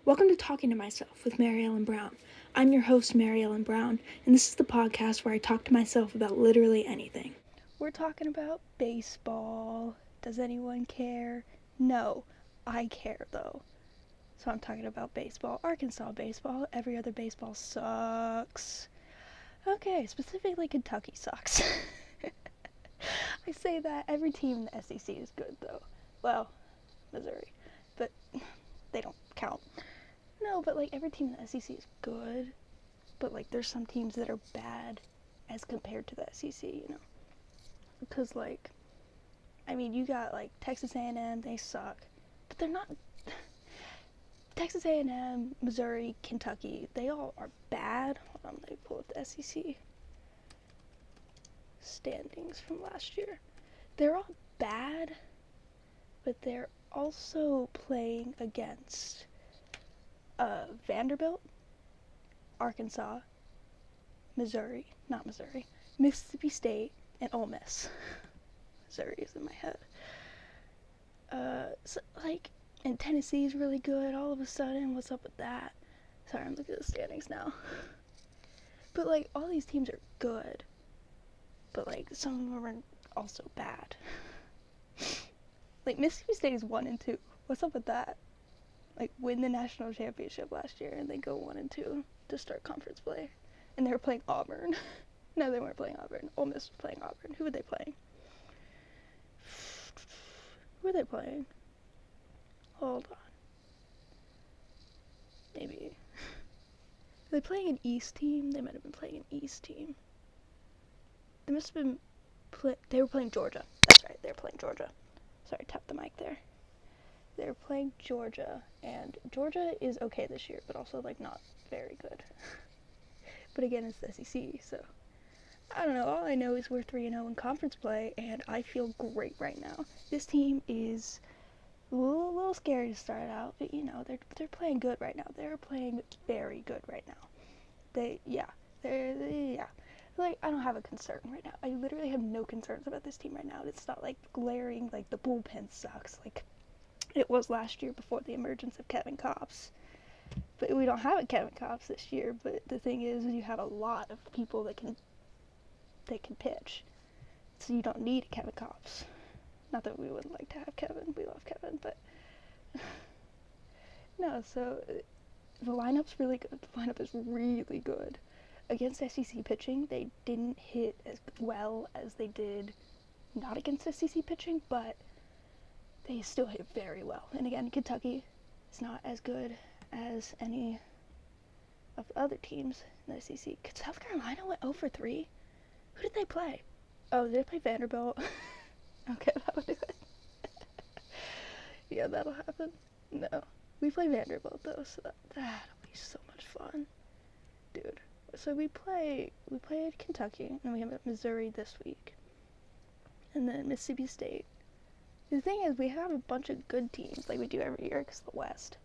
Welcome to Talking to Myself with Mary Ellen Brown. I'm your host, Mary Ellen Brown, and this is the podcast where I talk to myself about literally anything. We're talking about baseball. Does anyone care? No, I care though. So I'm talking about baseball. Arkansas baseball. Every other baseball sucks. Okay, specifically Kentucky sucks. I say that every team in the SEC is good though. Well, Missouri, but they don't count. No, but like every team in the SEC is good, but like there's some teams that are bad as compared to the SEC, you know. Because like, I mean, you got like Texas A&M, they suck, but they're not. Texas A&M, Missouri, Kentucky, they all are bad. Hold on, let me pull up the SEC standings from last year. They're all bad, but they're also playing against Vanderbilt, Arkansas, Mississippi State, and Ole Miss. Missouri is in my head. So, like, and Tennessee's really good all of a sudden. What's up with that? Sorry, I'm looking at the standings now. But, like, all these teams are good. But, like, some of them are also bad. Like, Mississippi State is 1-2. What's up with that? Like, win the national championship last year and they go 1-2 to start conference play. And they were playing Auburn. No, they weren't playing Auburn. Ole Miss was playing Auburn. Who were they playing? Who were they playing? Hold on. Maybe. Were they playing an East team? They might have been playing an East team. They must have been they were playing Georgia. That's right, they were playing Georgia. Sorry, tap the mic there. They were playing Georgia, and Georgia is okay this year, but also like not very good. But again, it's the SEC, so I don't know. All I know is we're 3-0 in conference play, and I feel great right now. This team is a little scary to start out, but you know they're playing good right now. They're playing very good right now. They're like, I don't have a concern right now. I literally have no concerns about this team right now. It's not like glaring like the bullpen sucks like it was last year before the emergence of Kevin Kopps. But we don't have a Kevin Kopps this year. But the thing is, you have a lot of people that can pitch, so you don't need a Kevin Kopps. Not that we wouldn't like to have Kevin. We love Kevin, but no. So the lineup's really good. The lineup is really good. Against SEC pitching, they didn't hit as well as they did not against SEC pitching, but they still hit very well. And again, Kentucky is not as good as any of the other teams in the SEC. South Carolina went 0-3. Who did they play? Oh, did they play Vanderbilt? Okay, that would do it. Yeah, that'll happen. No. We play Vanderbilt, though, so that'll be so much fun. Dude. So we played Kentucky, and we have Missouri this week. And then Mississippi State. The thing is, we have a bunch of good teams, like we do every year, because of the West.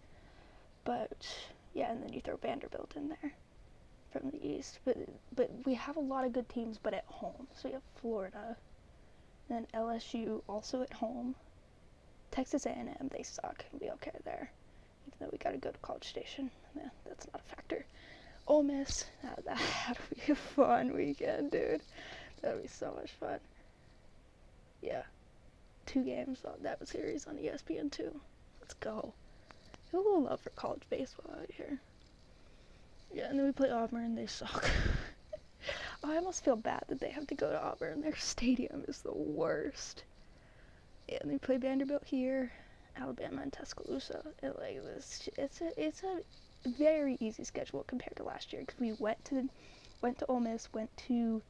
But, yeah, and then you throw Vanderbilt in there from the East. But we have a lot of good teams, but at home. So we have Florida, then LSU also at home. Texas A&M, they suck. We don't care there. Even though we gotta go to College Station. Yeah, that's not a factor. Ole Miss, that'll be a fun weekend, dude. That'll be so much fun. Yeah. 2 games on that series on ESPN2. Let's go. A little love for college baseball out here. Yeah, and then we play Auburn, they suck. Oh, I almost feel bad that they have to go to Auburn. Their stadium is the worst. Yeah, and they play Vanderbilt here, Alabama, and Tuscaloosa. And like this, it's a very easy schedule compared to last year, because we went to Ole Miss, went to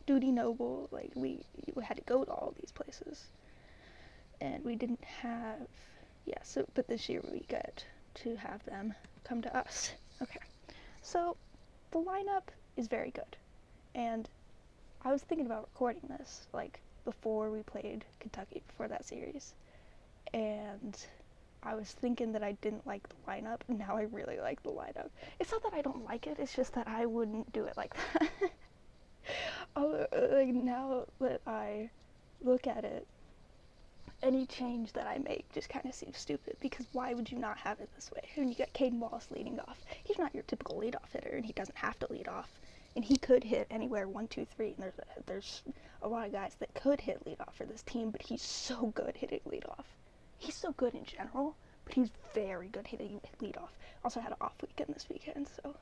Duty Noble. Like we had to go to all these places, and we didn't have but this year we get to have them come to us. Okay, so the lineup is very good, and I was thinking about recording this like before we played Kentucky, before that series, and I was thinking that I didn't like the lineup, and now I really like the lineup. It's not that I don't like it, it's just that I wouldn't do it like that. Like, now that I look at it, any change that I make just kind of seems stupid, because why would you not have it this way? And you got Caden Wallace leading off. He's not your typical leadoff hitter, and he doesn't have to lead off. And he could hit anywhere 1, 2, 3. And there's a lot of guys that could hit leadoff for this team, but he's so good hitting leadoff. He's so good in general, but he's very good hitting leadoff. Also had an off weekend this weekend, so.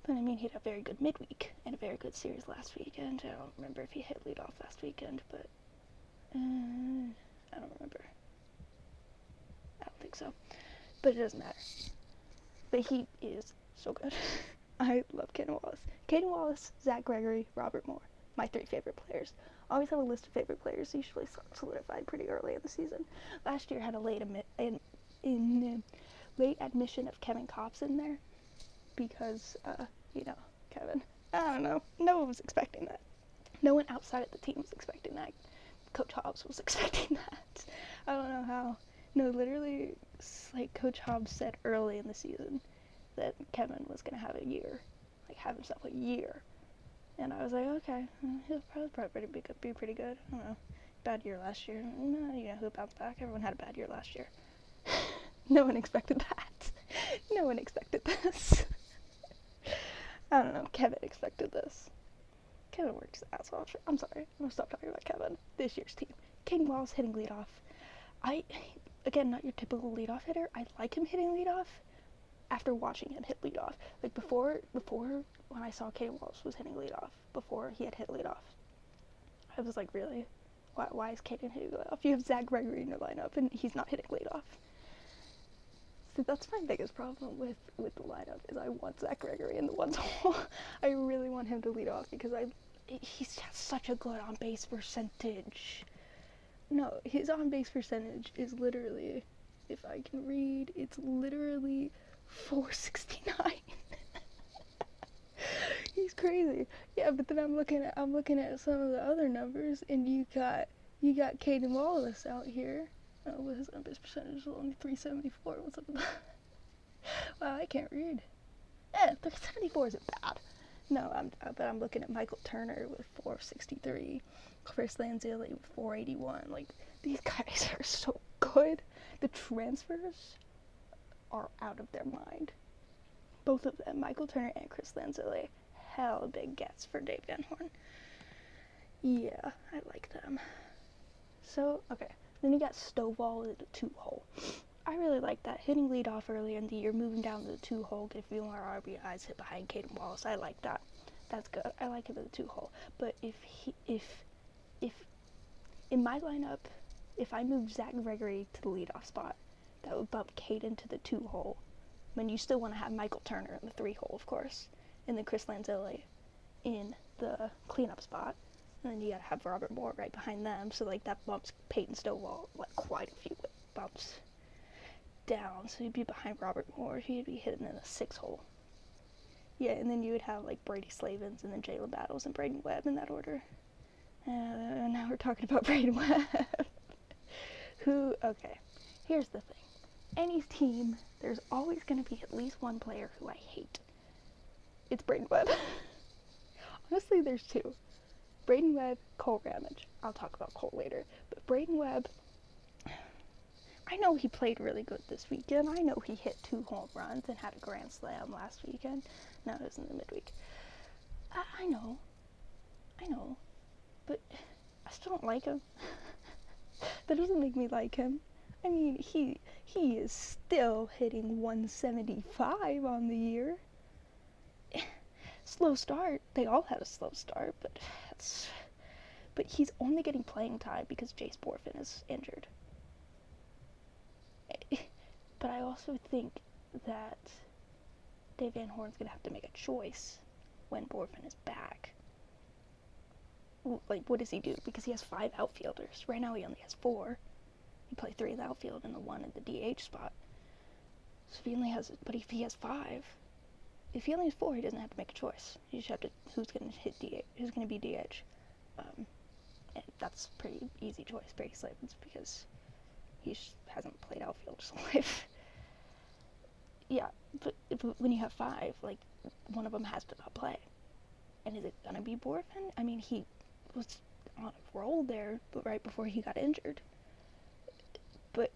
But I mean, he had a very good midweek and a very good series last weekend. I don't remember if he hit leadoff last weekend, but I don't remember. I don't think so. But it doesn't matter. But he is so good. I love Caden Wallace. Caden Wallace, Zach Gregory, Robert Moore. My 3 favorite players. Always have a list of favorite players, usually solidified pretty early in the season. Last year had a late admission of Kevin Kopps in there. Because, Kevin, I don't know. No one was expecting that. No one outside of the team was expecting that. Coach Hobbs was expecting that. I don't know how. No, literally, like Coach Hobbs said early in the season that Kevin was going to have a year. Like, have himself a year. And I was like, okay, he'll probably be pretty good. I don't know. Bad year last year. He'll bounce back. Everyone had a bad year last year. No one expected that. No one expected this. I don't know. Kevin expected this. Kevin works his ass off. I'm sorry. I'm going to stop talking about Kevin. This year's team. Caden Wallace hitting leadoff. Again, not your typical leadoff hitter. I like him hitting leadoff after watching him hit leadoff. Like, before when I saw Caden Wallace was hitting leadoff, before he had hit leadoff, I was like, really? Why is Caden hitting leadoff? You have Zach Gregory in your lineup, and he's not hitting leadoff. So that's my biggest problem with the lineup, is I want Zach Gregory in the ones hole. I really want him to lead off, because he's got such a good on-base percentage. No, his on-base percentage is literally, if I can read, it's literally 469. He's crazy. Yeah, but then I'm looking at some of the other numbers, and you got Caden Wallace out here. Oh, but his on-base percentage is only 374. What's up with that? Wow, I can't read. 374 isn't bad. No, but I'm looking at Michael Turner with 463, Chris Lanzilli with 481. Like, these guys are so good. The transfers are out of their mind. Both of them, Michael Turner and Chris Lanzilli, hell big gets for Dave Van Horn. Yeah, I like them. So, okay. Then you got Stovall at the 2-hole. I really like that. Hitting leadoff early in the year, moving down to the 2-hole, get a few more RBIs, hit behind Caden Wallace. I like that. That's good. I like him at the 2-hole. But if in my lineup, if I move Zach Gregory to the leadoff spot, that would bump Caden to the 2-hole. I mean, you still want to have Michael Turner in the 3-hole, of course, and then Chris Lanzilli in the cleanup spot. And then you gotta have Robert Moore right behind them, so like that bumps Peyton Stovall like quite a few bumps down. So he'd be behind Robert Moore. He'd be hitting in the 6-hole. Yeah, and then you would have like Brady Slavens and then Jalen Battles and Braden Webb in that order. Now we're talking about Braden Webb. Okay, here's the thing. Any team, there's always gonna be at least one player who I hate. It's Braden Webb. Honestly, there's 2. Braden Webb, Cole Ramage. I'll talk about Cole later. But Braden Webb, I know he played really good this weekend. I know he hit 2 home runs and had a grand slam last weekend. No, it was in the midweek. I know. But I still don't like him. That doesn't make me like him. I mean, he is still hitting 175 on the year. Slow start. They all had a slow start, but he's only getting playing time because Jace Borfin is injured. But I also think that Dave Van Horn's gonna have to make a choice when Borfin is back. Like, what does he do? Because he has 5 outfielders. Right now he only has 4. He plays 3 in the outfield and the 1 in the DH spot. So if he only has 5. If he only has 4, he doesn't have to make a choice. You just have to, who's going to hit DH, who's going to be DH. And that's a pretty easy choice, Brady Slavens, because he hasn't played outfield his whole life. Yeah, but when you have 5, like, one of them has to not play. And is it going to be Borfin? I mean, he was on a roll there, but right before he got injured. But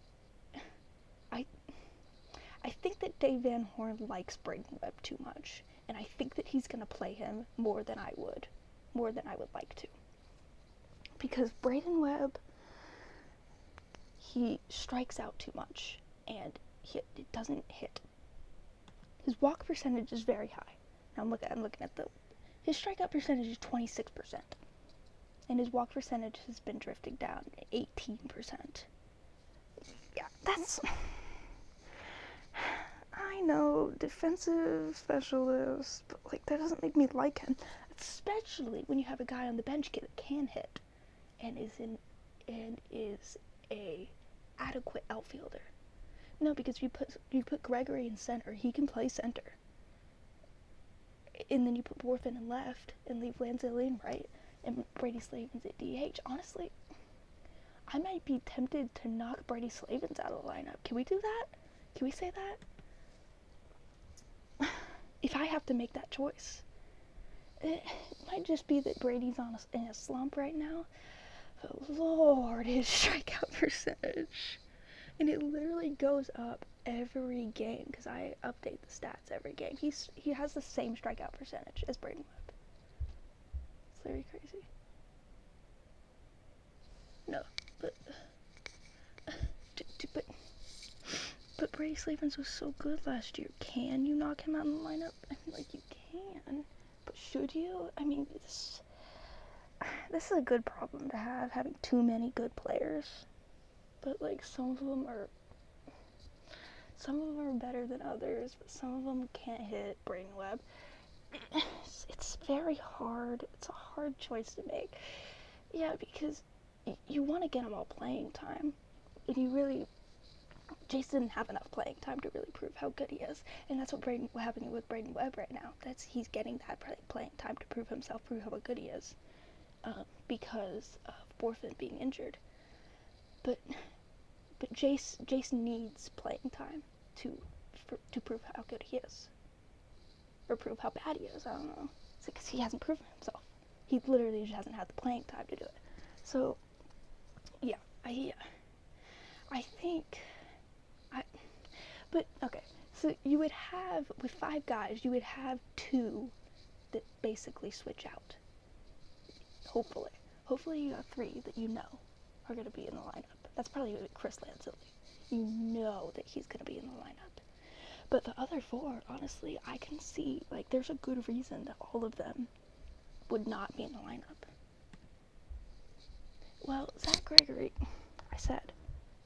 I think that Dave Van Horn likes Braden Webb too much, and I think that he's going to play him more than I would like to. Because Braden Webb, he strikes out too much, and it doesn't hit. His walk percentage is very high. Now I'm looking at his strikeout percentage is 26%, and his walk percentage has been drifting down 18%. Yeah, that's... I know, defensive specialist, but like that doesn't make me like him. Especially when you have a guy on the bench that can hit and is a adequate outfielder. No, because you put Gregory in center, he can play center. And then you put Borfin in left and leave Lanzilli in right and Brady Slavens at DH. Honestly, I might be tempted to knock Brady Slavens out of the lineup. Can we do that? Can we say that? If I have to make that choice. It might just be that Brady's in a slump right now. But Lord, his strikeout percentage. And it literally goes up every game because I update the stats every game. He has the same strikeout percentage as Braden Webb. It's literally crazy. No, but Brady Slavens was so good last year. Can you knock him out in the lineup? I mean, like, you can, but should you? I mean, this is a good problem to have, having too many good players. But like some of them are better than others, but some of them can't hit Braden Webb. It's very hard. It's a hard choice to make. Yeah, because you want to get them all playing time, and Jace didn't have enough playing time to really prove how good he is, and that's what's happening with Braden Webb right now. He's getting that playing time to prove himself, prove how good he is, because of Borfin being injured. But Jace needs playing time to prove how good he is, or prove how bad he is. I don't know. It's because he hasn't proven himself. He literally just hasn't had the playing time to do it. So, yeah, I think, but okay. So you would have, with 5 guys, you would have 2 that basically switch out. Hopefully you got 3 that you know are going to be in the lineup. That's probably Chris Lanzilli. You know that he's going to be in the lineup. But the other 4, honestly, I can see, like, there's a good reason that all of them would not be in the lineup. Well, Zach Gregory, I said,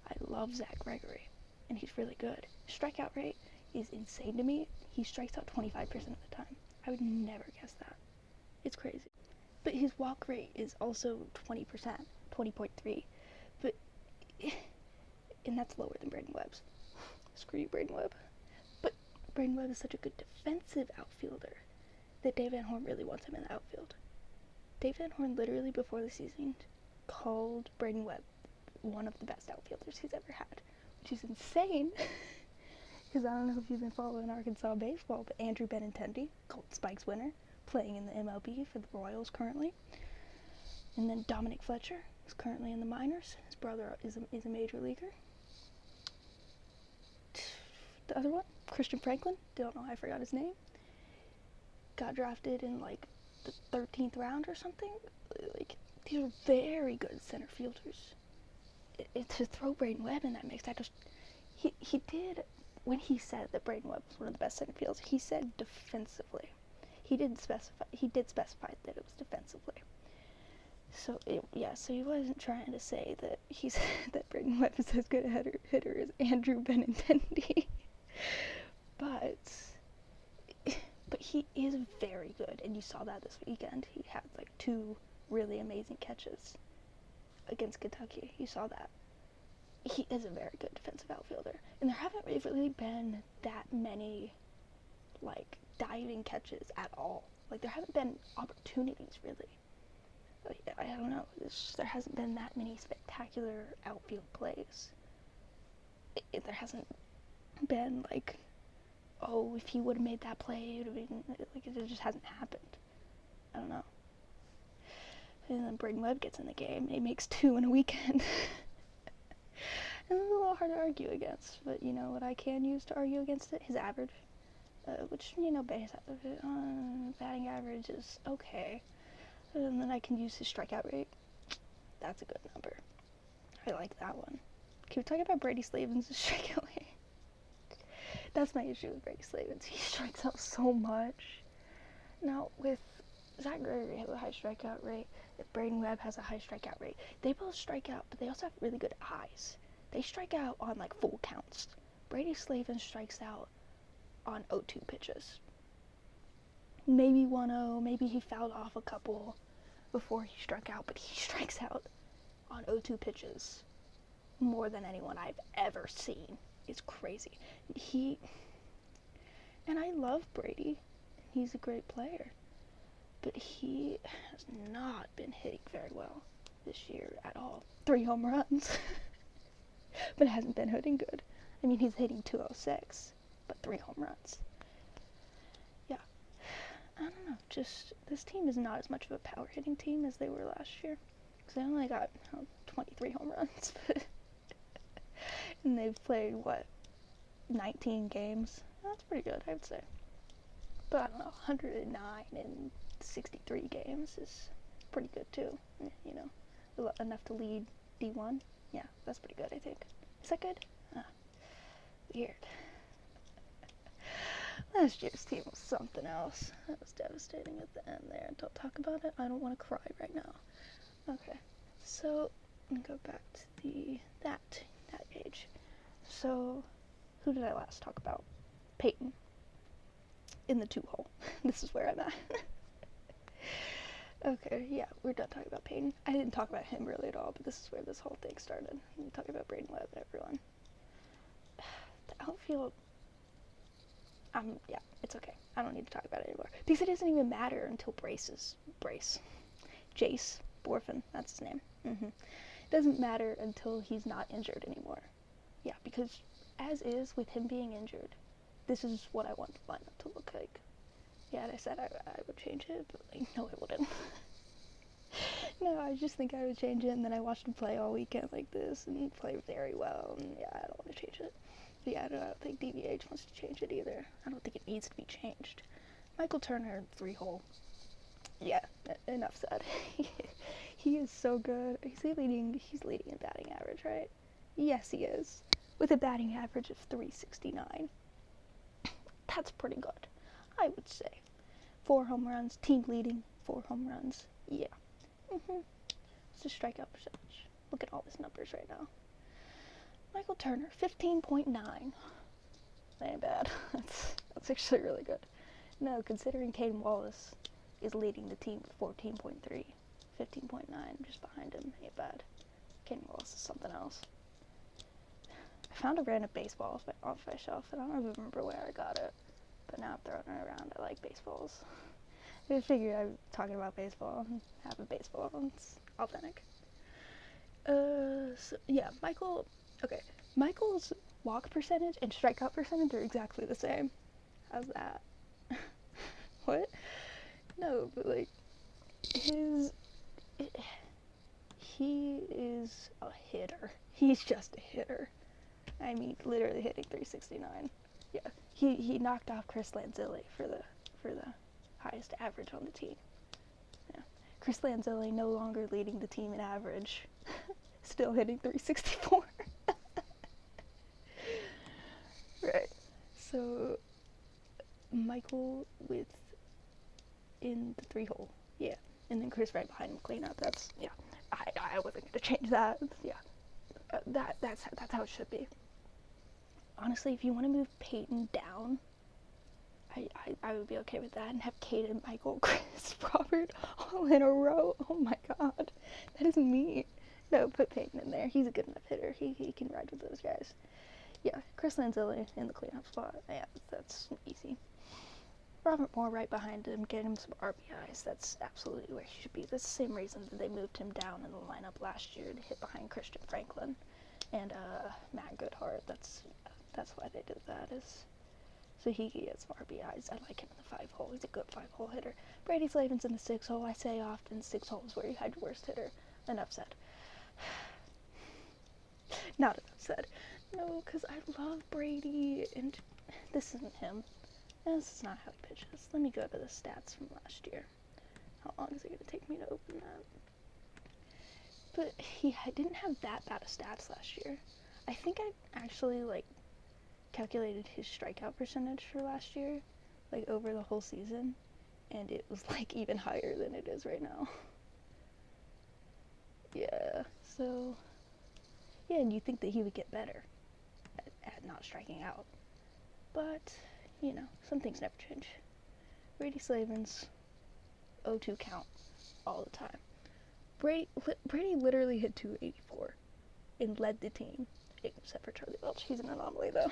I love Zach Gregory, and he's really good. His strikeout rate is insane to me. He strikes out 25% of the time. I would never guess that. It's crazy. But his walk rate is also 20%, 20.3. But, and that's lower than Braden Webb's. Screw you, Braden Webb. But Braden Webb is such a good defensive outfielder that Dave Van Horn really wants him in the outfield. Dave Van Horn literally before the season called Braden Webb one of the best outfielders he's ever had, which is insane. Because I don't know if you've been following Arkansas baseball, but Andrew Benintendi, Gold Spikes winner, playing in the MLB for the Royals currently. And then Dominic Fletcher is currently in the minors. His brother is a major leaguer. The other one, Christian Franklin, don't know, I forgot his name. Got drafted in like the 13th round or something. Like, these are very good center fielders. To throw Braden Webb in that mix, he did, when he said that Braden Webb was one of the best center fielders, he said defensively. He did specify that it was defensively. So he wasn't trying to say that that Braden Webb is as good a hitter as Andrew Benintendi. but he is very good, and you saw that this weekend. He had like 2 really amazing catches against Kentucky. You saw that. He is a very good defensive outfielder, and there haven't really been that many like diving catches at all. Like, there haven't been opportunities really. Like, I don't know. There hasn't been that many spectacular outfield plays. There hasn't been like, oh, if he would have made that play, it would have been like, it just hasn't happened. I don't know. And then Braden Webb gets in the game, and he makes 2 in a weekend. And it's a little hard to argue against, but you know what I can use to argue against it? His average. Which, you know, batting average is okay. And then I can use his strikeout rate. That's a good number. I like that one. Can we talk about Brady Slavens' strikeout rate? That's my issue with Brady Slavens. He strikes out so much. Now, with Zach Gregory has a high strikeout rate, if Braden Webb has a high strikeout rate, they both strike out, but they also have really good eyes. They strike out on, like, full counts. Brady Slavens strikes out on 0-2 pitches. Maybe 1-0, maybe he fouled off a couple before he struck out, but he strikes out on 0-2 pitches more than anyone I've ever seen. It's crazy. And I love Brady. He's a great player. But he has not been hitting very well this year at all. 3 home runs. But hasn't been hitting good. I mean, he's hitting 206, but 3 home runs. Yeah. I don't know. Just, this team is not as much of a power hitting team as they were last year. Because they only got 23 home runs. And they've played, 19 games? That's pretty good, I would say. But I don't know, 109 in 63 games is pretty good too. You know, enough to lead D1. Yeah, that's pretty good, I think. Is that good? Weird. Last year's team was something else. That was devastating at the end there. Don't talk about it. I don't want to cry right now. Okay, so I'm gonna go back to that page. So, who did I last talk about? Peyton. In the 2-hole. This is where I'm at. Okay, yeah, we're done talking about Peyton. I didn't talk about him really at all, but this is where this whole thing started. We talk about Braden Webb and everyone. The outfield, it's okay. I don't need to talk about it anymore. Because it doesn't even matter until Jace Borfin, that's his name. It doesn't matter until he's not injured anymore. Yeah, because as is, with him being injured, this is what I want the lineup to look like. Yeah, and I said I would change it, but no, I wouldn't. No, I just think I would change it, and then I watched him play all weekend like this, and play very well, and yeah, I don't want to change it. But yeah, I don't think DVH wants to change it either. I don't think it needs to be changed. Michael Turner, 3-hole. Yeah, enough said. He is so good. He's leading in batting average, right? Yes, he is. With a batting average of 369. That's pretty good, I would say. 4 home runs, team leading, 4 home runs. Yeah. It's a strikeout percentage. Look at all these numbers right now. Michael Turner, 15.9. That ain't bad. That's actually really good. No, considering Caden Wallace is leading the team with 14.3, 15.9, just behind him, ain't bad. Caden Wallace is something else. I found a random baseball off my shelf, and I don't even remember where I got it. But now I'm throwing it around. I like baseballs. I just figured I'm talking about baseball and have a baseball. It's authentic. So, yeah, Michael's walk percentage and strikeout percentage are exactly the same. How's that? What? No, but he is a hitter. He's just a hitter. I mean, literally hitting 369. Yeah, he knocked off Chris Lanzilli for the highest average on the team. Yeah, Chris Lanzilli no longer leading the team in average, still hitting 364. Right. So Michael in the 3-hole. Yeah, and then Chris right behind him cleanup. That's I wasn't gonna change that. Yeah, that's how it should be. Honestly, if you want to move Peyton down, I would be okay with that, and have Caden, Michael, Chris, Robert all in a row. Oh my god, that is mean. No, put Peyton in there. He's a good enough hitter. He can ride with those guys. Yeah, Chris Lanzilli in the cleanup spot. Yeah, that's easy. Robert Moore right behind him, get him some RBIs. That's absolutely where he should be. That's the same reason that they moved him down in the lineup last year to hit behind Christian Franklin and Matt Goodhart. That's why they did that, is so he can get some RBIs. I like him in the 5-hole. He's a good 5-hole hitter. Brady Slavin's in the 6-hole. I say often 6-hole is where you had your worst hitter. Enough said. Now that I've said, no, because I love Brady, and this isn't him. And this is not how he pitches. Let me go to the stats from last year. How long is it going to take me to open that? But he didn't have that bad of stats last year. I think I actually, like, calculated his strikeout percentage for last year, like, over the whole season, and it was, like, even higher than it is right now. Yeah, so, yeah, and you think that he would get better at not striking out. But, you know, some things never change. Brady Slavin's 0-2 count all the time. Brady literally hit 284 and led the team, except for Charlie Welch. He's an anomaly, though.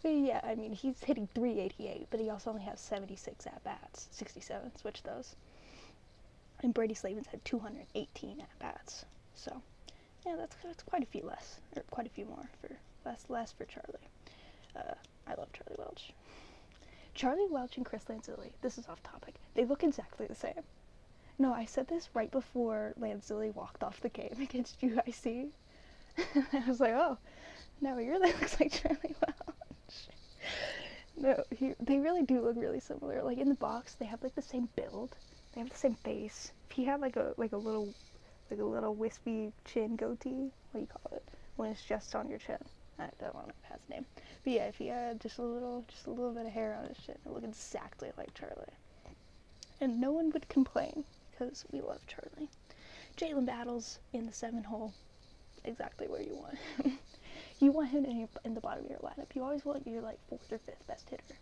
But yeah, I mean, he's hitting 388, but he also only has 76 at-bats. 67, switch those. And Brady Slavens had 218 at-bats. So, yeah, that's quite a few less, or quite a few more for less for Charlie. I love Charlie Welch. Charlie Welch and Chris Lanzilli, this is off topic, they look exactly the same. No, I said this right before Lanzilli walked off the game against UIC. I was like, oh, no, he really looks like Charlie Welch. No, they really do look really similar. Like, in the box, they have, like, the same build. They have the same face. If he had, like a little wispy chin goatee, what do you call it? When it's just on your chin. I don't know if it has a name. But yeah, if he had just a little bit of hair on his chin, it would look exactly like Charlie. And no one would complain, because we love Charlie. Jalen Battles in the 7-hole, exactly where you want him. You want him in the bottom of your lineup. You always want your, like, 4th or 5th best hitter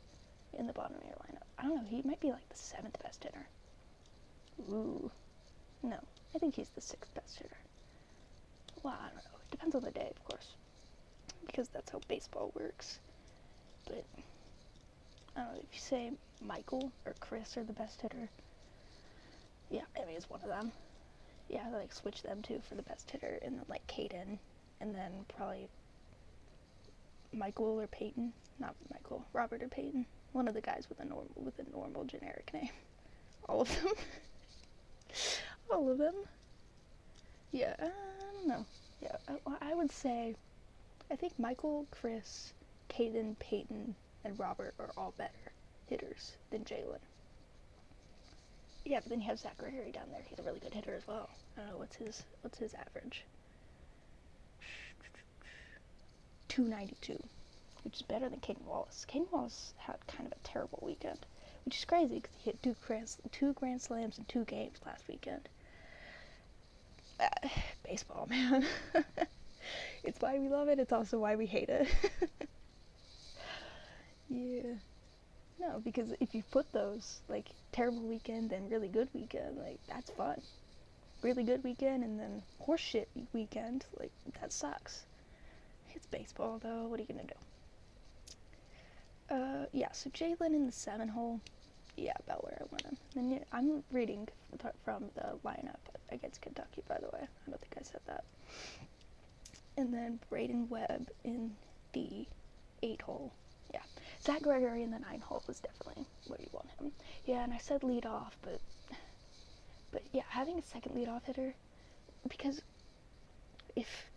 in the bottom of your lineup. I don't know, he might be, like, the 7th best hitter. Ooh. No, I think he's the 6th best hitter. Well, I don't know. It depends on the day, of course, because that's how baseball works. But, I don't know, if you say Michael or Chris are the best hitter, yeah, I mean, it's one of them. Yeah, like, switch them two for the best hitter, and then, like, Caden, and then probably Michael or Peyton. Not Michael, Robert or Peyton. One of the guys with a normal generic name. All of them. All of them. Yeah, I don't know. Yeah, I would say, I think Michael, Chris, Caden, Peyton, and Robert are all better hitters than Jalen. Yeah, but then you have Zach Gregory down there. He's a really good hitter as well. I don't know, what's his average? 292, which is better than Caden Wallace. Caden Wallace had kind of a terrible weekend, which is crazy because he hit two grand slams in 2 games last weekend. Baseball, man. It's why we love it. It's also why we hate it. Yeah. No, because if you put those, like, terrible weekend and really good weekend, like, that's fun. Really good weekend and then horseshit weekend, like, that sucks. It's baseball, though. What are you gonna do? Yeah, so Jalen in the 7-hole, yeah, about where I want him. And yeah, I'm reading from the lineup against Kentucky, by the way. I don't think I said that. And then Braden Webb in the 8-hole. Yeah. Zach Gregory in the 9-hole is definitely where you want him. Yeah, and I said lead off, but yeah, having a second leadoff hitter, because if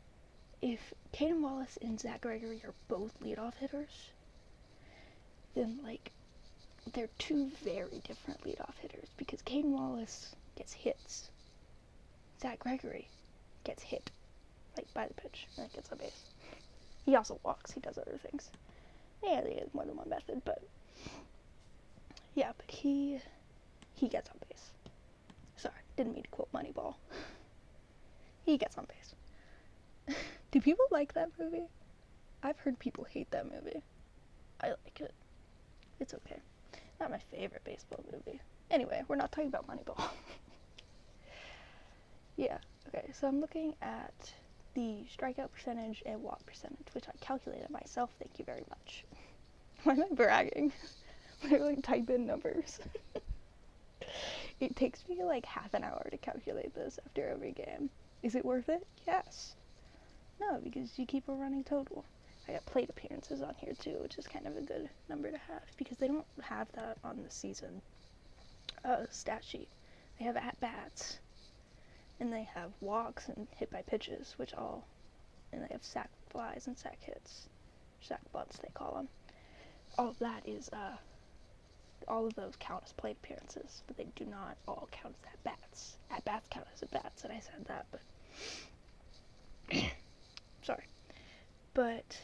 Caden Wallace and Zach Gregory are both leadoff hitters, then, like, they're two very different leadoff hitters, because Caden Wallace gets hits. Zach Gregory gets hit, like, by the pitch, and gets on base. He also walks, he does other things. Yeah, he has more than one method, but yeah, but he gets on base. Sorry, didn't mean to quote Moneyball. He gets on base. Do people like that movie? I've heard people hate that movie. I like it. It's okay. Not my favorite baseball movie. Anyway, we're not talking about Moneyball. Yeah, okay, so I'm looking at the strikeout percentage and walk percentage, which I calculated myself, thank you very much. Why am I bragging? Literally type in numbers. It takes me like half an hour to calculate this after every game. Is it worth it? Yes. No, because you keep a running total. I got plate appearances on here too, which is kind of a good number to have, because they don't have that on the season stat sheet. They have at-bats, and they have walks and hit by pitches, which all and they have sack flies and sack hits, sack bunts they call them. All of that is, all of those count as plate appearances, but they do not all count as at-bats. At-bats count as at-bats, and I said that, but sorry. But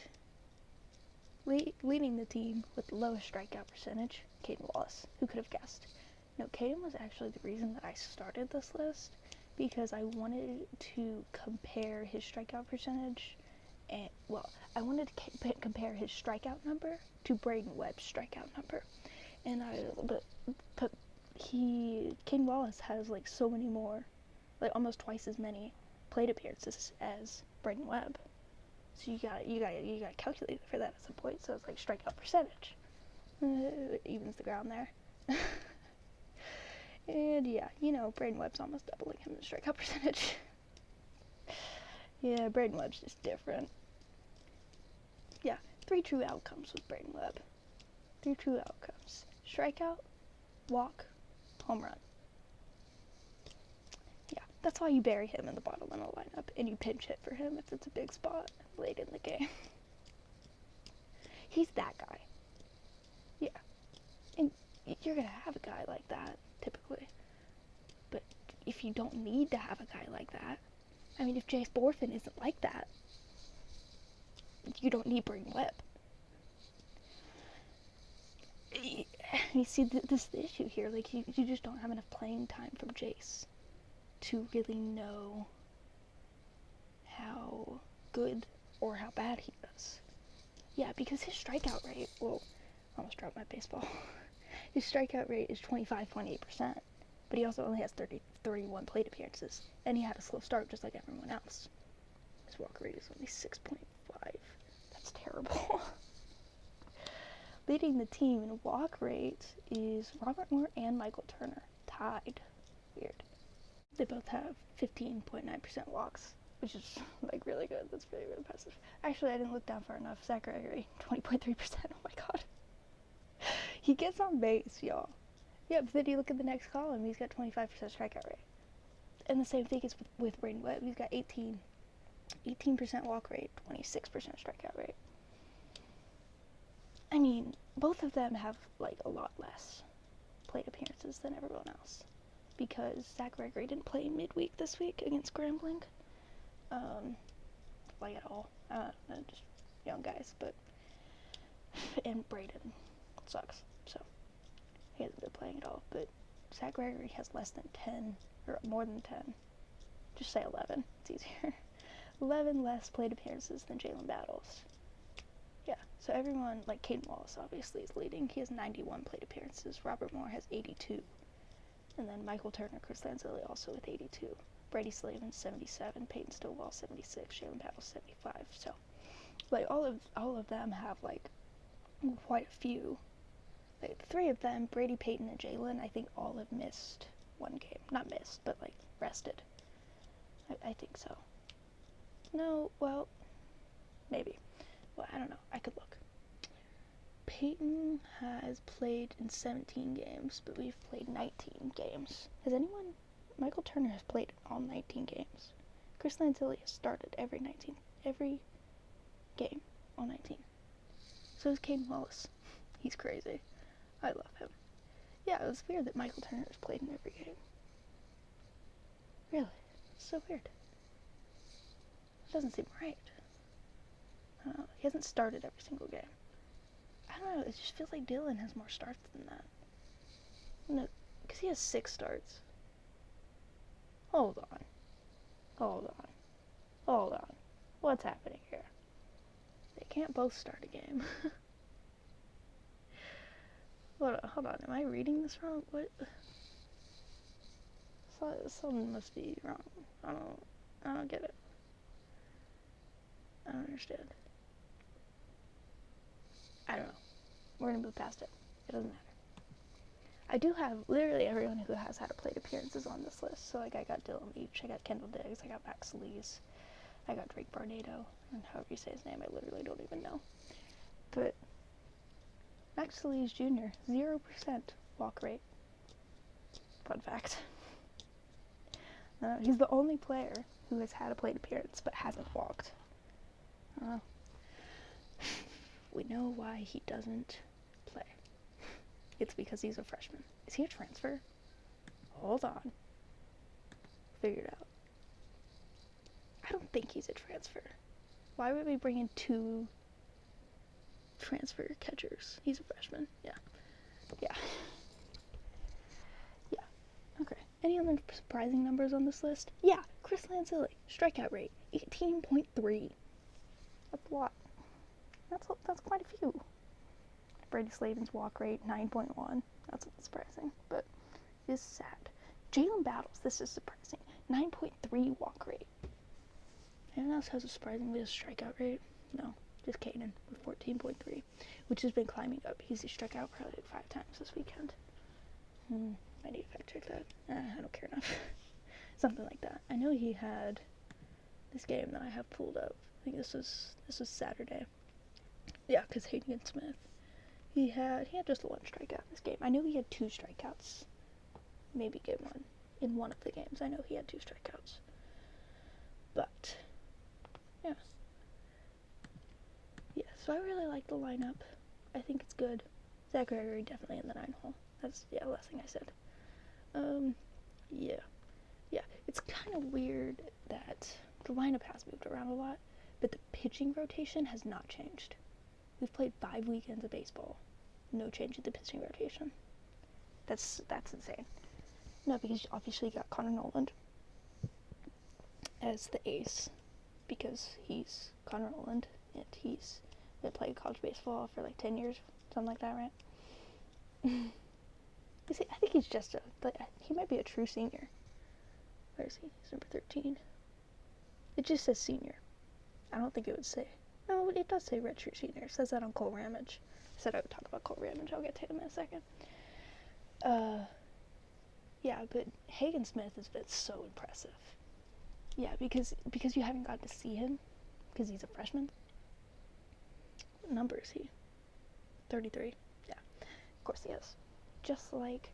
leading the team with the lowest strikeout percentage, Caden Wallace. Who could have guessed? No, Caden was actually the reason that I started this list, because I wanted to compare his strikeout percentage, and, well, I wanted to compare his strikeout number to Braden Webb's strikeout number. And Caden Wallace has, like, so many more, like, almost twice as many plate appearances as Braden Webb. So you gotta calculate for that at some point. So it's like strikeout percentage. It evens the ground there. And yeah, Braden Webb's almost doubling him in strikeout percentage. Yeah, Braden Webb's just different. Yeah, 3 true outcomes with Braden Webb. 3 true outcomes. Strikeout, walk, home run. Yeah, that's why you bury him in the bottom of the lineup, and you pinch hit for him if it's a big spot late in the game. He's that guy. Yeah. And you're going to have a guy like that, typically. But if you don't need to have a guy like that, I mean, if Jace Borfin isn't like that, you don't need Braden Webb. You see, this is the issue here. Like, you just don't have enough playing time from Jace to really know how good or how bad he is. Yeah, because his strikeout rate, well, I almost dropped my baseball. His strikeout rate is 25.8%, but he also only has 31 plate appearances, and he had a slow start just like everyone else. His walk rate is only 6.5. That's terrible. Leading the team in walk rate is Robert Moore and Michael Turner, tied. Weird. They both have 15.9% walks, which is, like, really good. That's really, really impressive. Actually, I didn't look down far enough. Zach Gregory, 20.3%. Oh my god. He gets on base, y'all. Yeah, but then you look at the next column, he's got 25% strikeout rate. And the same thing is with Braden Webb. He's got 18% walk rate, 26% strikeout rate. I mean, both of them have, like, a lot less plate appearances than everyone else, because Zach Gregory didn't play midweek this week against Grambling. Like, at all. Just young guys, but... And Braden sucks, so he hasn't been playing at all, but Zach Gregory has less than 10, or more than 10. Just say 11, it's easier. 11 less plate appearances than Jalen Battles. Yeah, so everyone, like Caden Wallace obviously is leading. He has 91 plate appearances. Robert Moore has 82. And then Michael Turner, Chris Lanzilli also with 82. Brady Slavin 77, Peyton Stovall 76, Jalen Battles 75. So, like, all of them have, like, quite a few. Like, the 3 of them, Brady, Peyton, and Jalen, I think all have missed one game. Not missed, but, like, rested. I think so. No, well, maybe. Well, I don't know. I could look. Peyton has played in 17 games, but we've played 19 games. Has anyone... Michael Turner has played all 19 games. Chris Lanzilli has started every game, all 19. So is Caden Wallace. He's crazy. I love him. Yeah, it was weird that Michael Turner has played in every game. Really. It's so weird. It doesn't seem right. I don't know. He hasn't started every single game. I don't know. It just feels like Dylan has more starts than that. No, because he has 6 starts. Hold on. What's happening here? They can't both start a game. Hold on. Am I reading this wrong? What? Something must be wrong. I don't get it. I don't understand. I don't know. We're gonna move past it. It doesn't matter. I do have literally everyone who has had a plate appearances on this list. So, like, I got Dylan Leach, I got Kendall Diggs, I got Max Lees, I got Drake Barnado, and however you say his name, I literally don't even know. But Max Lees Jr., 0% walk rate. Fun fact. He's the only player who has had a plate appearance but hasn't walked. Oh. We know why he doesn't play. It's because he's a freshman. Is he a transfer? Hold on. Figure it out. I don't think he's a transfer. Why would we bring in 2 transfer catchers? He's a freshman. Yeah. Yeah. Yeah. Okay. Any other surprising numbers on this list? Yeah. Chris Lanzilli. Strikeout rate. 18.3. That's a lot. That's quite a few. Brady Slavin's walk rate, 9.1. That's not surprising, but it's sad. Jalen Battles, this is surprising. 9.3 walk rate. Anyone else has a surprisingly a strikeout rate? No, just Caden with 14.3, which has been climbing up. He's struck out probably like 5 times this weekend. I need to fact check that. I don't care enough. Something like that. I know he had this game that I have pulled up. I think this was Saturday. Yeah, because Hayden Smith. He had just 1 strikeout in this game. I knew he had 2 strikeouts. Maybe game 1. In one of the games, I know he had 2 strikeouts. But, yeah. Yeah, so I really like the lineup. I think it's good. Zach Gregory definitely in the 9 hole. That's, the last thing I said. Yeah. Yeah, it's kind of weird that the lineup has moved around a lot, but the pitching rotation has not changed. We've played 5 weekends of baseball. No change in the pitching rotation. That's insane. No, because obviously you got Connor Noland as the ace, because he's Connor Noland, and he's been playing college baseball for like 10 years, something like that, right? You see, I think he's just he might be a true senior. Where is he? He's number 13. It just says senior. I don't think it would say. No, it does say redshirt senior. It says that on Cole Ramage. I said I would talk about Cole Ramage. I'll get to him in a second. Yeah, but Hagen Smith has been so impressive. Yeah, because you haven't gotten to see him, because he's a freshman. What number is he? 33. Yeah, of course he is. Just like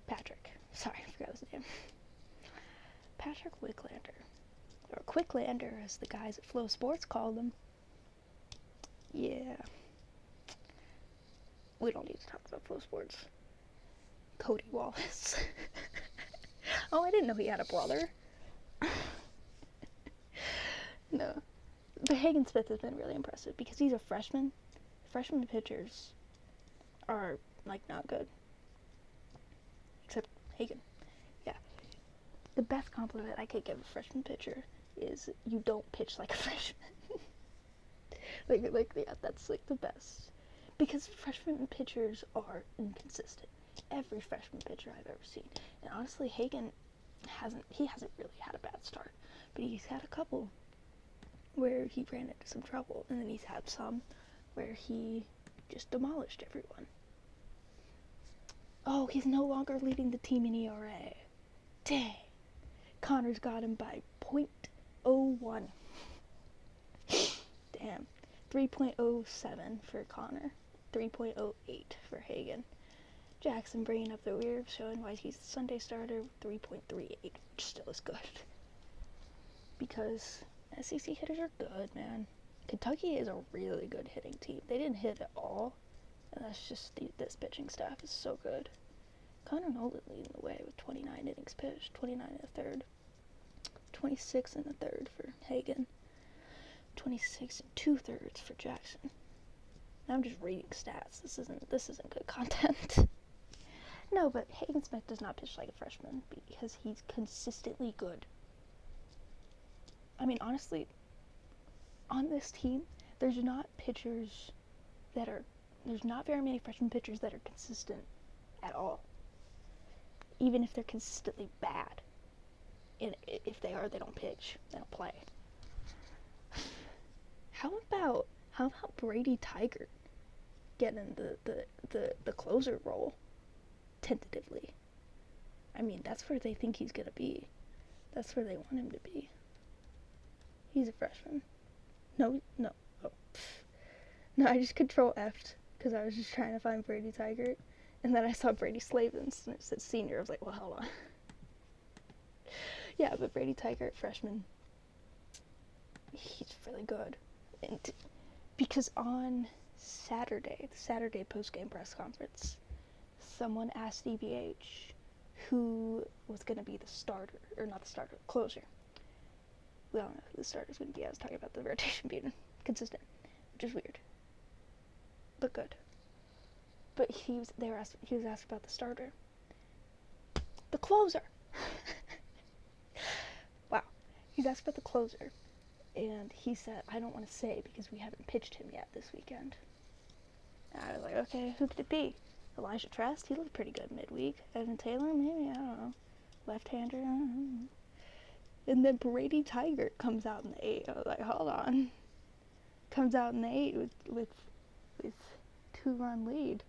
Patrick. Sorry, I forgot his name. Patrick Wicklander. Or Quicklander, as the guys at Flow Sports call him. Yeah. We don't need to talk about Flow Sports. Cody Wallace. Oh, I didn't know he had a brother. No. But Hagen Smith has been really impressive because he's a freshman. Freshman pitchers are, like, not good. Except Hagen. Yeah. The best compliment I could give a freshman pitcher is you don't pitch like a freshman. Yeah, that's, like, the best. Because freshman pitchers are inconsistent. Every freshman pitcher I've ever seen. And honestly, Hagen hasn't really had a bad start. But he's had a couple where he ran into some trouble. And then he's had some where he just demolished everyone. Oh, he's no longer leading the team in ERA. Dang. Connor's got him by .01. Damn. 3.07 for Connor. 3.08 for Hagen. Jackson bringing up the rear, showing why he's the Sunday starter, 3.38, which still is good. Because SEC hitters are good, man. Kentucky is a really good hitting team. They didn't hit at all, and that's just this pitching staff is so good. Connor Nolan leading the way with 29 innings pitched, 29 in the third, 26 in the third for Hagen, 26 and 2/3 for Jackson. I'm just reading stats. This isn't good content. No, but Hagen Smith does not pitch like a freshman because he's consistently good. I mean, honestly, on this team, there's not very many freshman pitchers that are consistent at all. Even if they're consistently bad. And if they are, they don't pitch. They don't play. How about Brady Tigert getting the closer role? Tentatively. I mean, that's where they think he's gonna be. That's where they want him to be. He's a freshman. No. Oh. No, I just Control F'd because I was just trying to find Brady Tigert, and then I saw Brady Slavens and it said senior. I was like, well, hold on. Yeah, but Brady Tigert, freshman. he's really good. And because on Saturday, the Saturday post-game press conference, someone asked DBH who was going to be the starter, or not the starter, closer. We all know who the starter's going to be. I was talking about the rotation being consistent, which is weird, but good. But he was asked about the starter, the closer. Wow, he's asked about the closer, and he said, "I don't want to say because we haven't pitched him yet this weekend." And I was like, okay, who could it be? Elijah Trest? He looked pretty good midweek. Evan Taylor? Maybe, I don't know. Left-hander? I don't know. And then Brady Tigert comes out in the 8. I was like, hold on. Comes out in the 8 with 2-run lead.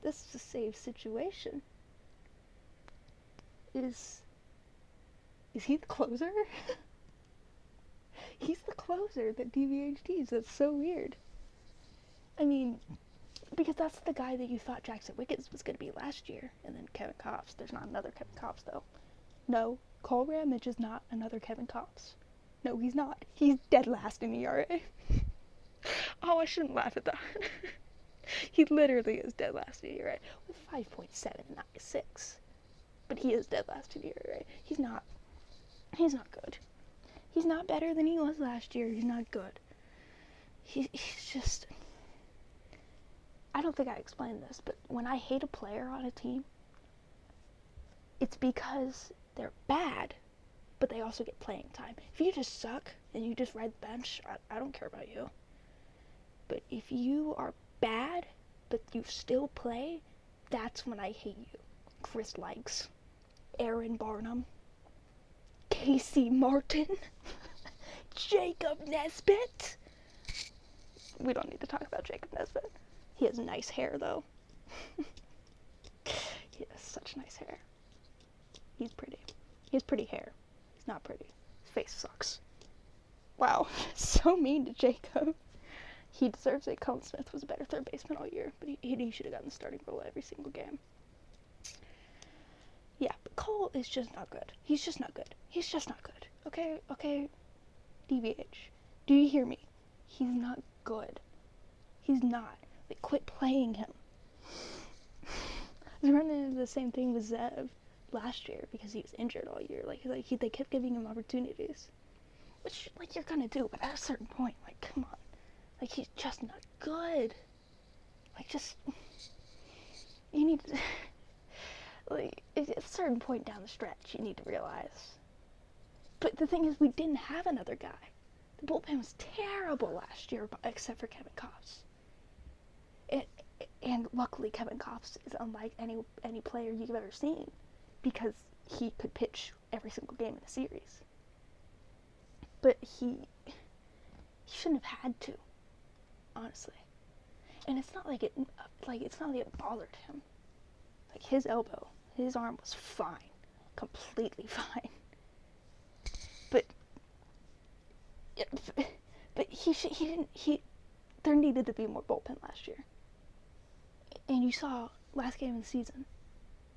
This is a safe situation. Is he the closer? He's the closer that DVHD's. That's so weird. I mean, because that's the guy that you thought Jackson Wickens was going to be last year. And then Kevin Kopps. There's not another Kevin Kopps, though. No, Cole Ramage is not another Kevin Kopps. No, he's not. He's dead last in ERA. Oh, I shouldn't laugh at that. He literally is dead last in ERA with 5.796. But he is dead last in ERA. He's not good. He's not better than he was last year. He's not good. He's just... I don't think I explained this, but when I hate a player on a team, it's because they're bad, but they also get playing time. If you just suck and you just ride the bench, I don't care about you. But if you are bad, but you still play, that's when I hate you. Chris Likes, Aaron Barnum, Casey Martin, Jacob Nesbitt. We don't need to talk about Jacob Nesbitt. He has nice hair, though. He has such nice hair. He's pretty. He has pretty hair. He's not pretty. His face sucks. Wow, so mean to Jacob. He deserves it. Colin Smith was a better third baseman all year, but he should have gotten the starting role every single game. Yeah, but Cole is just not good. He's just not good. He's just not good. Okay, DVH. Do you hear me? He's not good. He's not. Like, quit playing him. I was running into the same thing with Zev last year because he was injured all year. They kept giving him opportunities, which, like, you're gonna do, but at a certain point, like, come on. Like, he's just not good. Like, just, you need to, like, at a certain point down the stretch, you need to realize. But the thing is, we didn't have another guy. The bullpen was terrible last year, except for Kevin Kopps. And luckily, Kevin Kopps is unlike any player you've ever seen, because he could pitch every single game in a series. But he shouldn't have had to, honestly. And it's not like it bothered him. Like, his arm was fine, completely fine. But there needed to be more bullpen last year. And you saw last game of the season,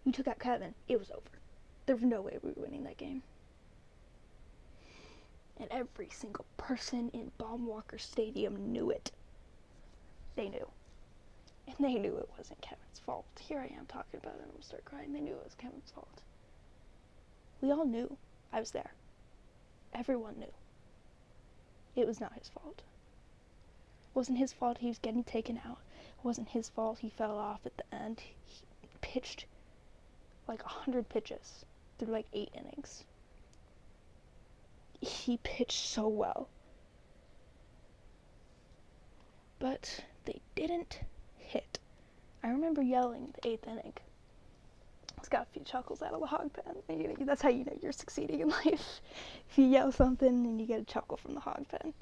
you took out Kevin, it was over. There was no way we were winning that game. And every single person in Baum-Walker Stadium knew it. They knew. And they knew it wasn't Kevin's fault. Here I am talking about it, and I'm gonna start crying. They knew it was Kevin's fault. We all knew. I was there. Everyone knew. It was not his fault. It wasn't his fault he was getting taken out. It wasn't his fault he fell off at the end. He pitched like 100 pitches through like 8 innings. He pitched so well. But they didn't hit. I remember yelling the 8th inning. It's got a few chuckles out of the hog pen. That's how you know you're succeeding in life. If you yell something and you get a chuckle from the hog pen.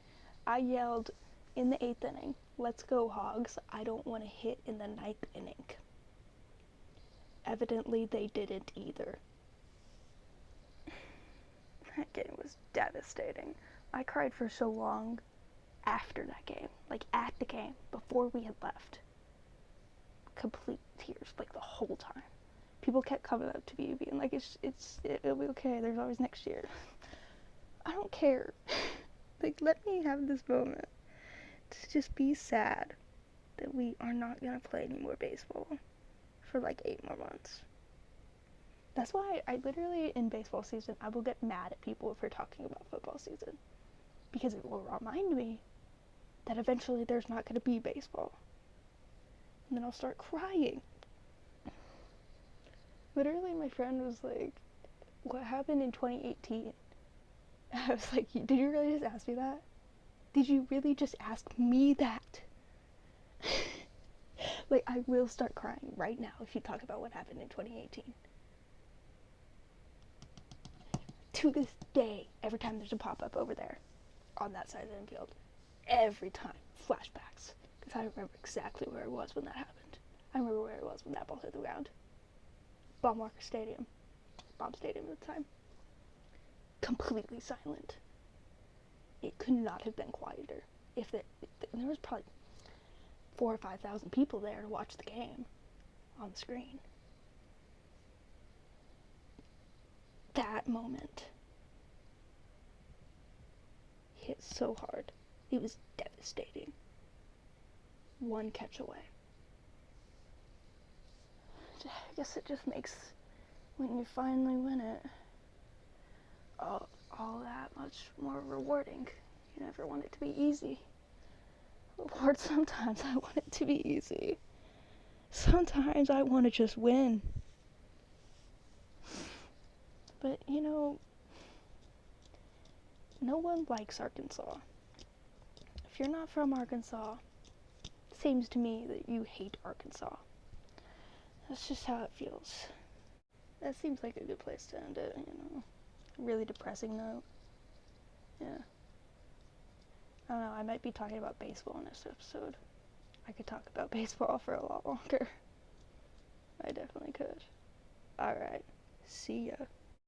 I yelled in the 8th inning, "Let's go, Hogs. I don't want to hit in the 9th inning." Evidently, they didn't either. That game was devastating. I cried for so long after that game. Like, at the game, before we had left. Complete tears, like, the whole time. People kept coming up to me being like, it'll be okay, there's always next year. I don't care. Like, let me have this moment to just be sad that we are not gonna play any more baseball for like 8 more months. That's why I literally, in baseball season, I will get mad at people if we're talking about football season. Because it will remind me that eventually there's not gonna be baseball. And then I'll start crying. Literally, my friend was like, what happened in 2018? I was like, did you really just ask me that? Did you really just ask me that? Like, I will start crying right now if you talk about what happened in 2018. To this day, every time there's a pop-up over there on that side of the infield, every time, flashbacks. Because I remember exactly where it was when that happened. I remember where it was when that ball hit the ground. Baum Stadium at the time. Completely silent. It could not have been quieter. If there was probably 4,000 or 5,000 people there to watch the game on the screen. That moment hit so hard. It was devastating. One catch away. I guess it just makes, when you finally win it, all that much more rewarding. You never want it to be easy. Lord, sometimes I want it to be easy. Sometimes I want to just win. But, you know, no one likes Arkansas. If you're not from Arkansas, it seems to me that you hate Arkansas. That's just how it feels. That seems like a good place to end it, you know. A really depressing note. Yeah. I don't know, I might be talking about baseball in this episode. I could talk about baseball for a lot longer. I definitely could. Alright. See ya.